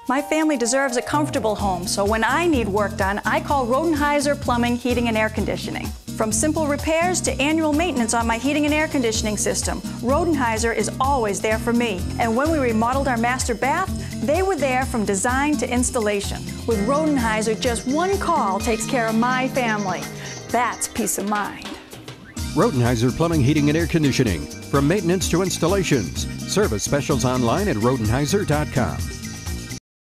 My family deserves a comfortable home, so when I need work done, I call Rodenhiser Plumbing, Heating and Air Conditioning. From simple repairs to annual maintenance on my heating and air conditioning system, Rodenhiser is always there for me. And when we remodeled our master bath, they were there from design to installation. With Rodenhiser, just one call takes care of my family. That's peace of mind. Rodenhiser Plumbing, Heating and Air Conditioning. From maintenance to installations. Service specials online at rodenhiser.com.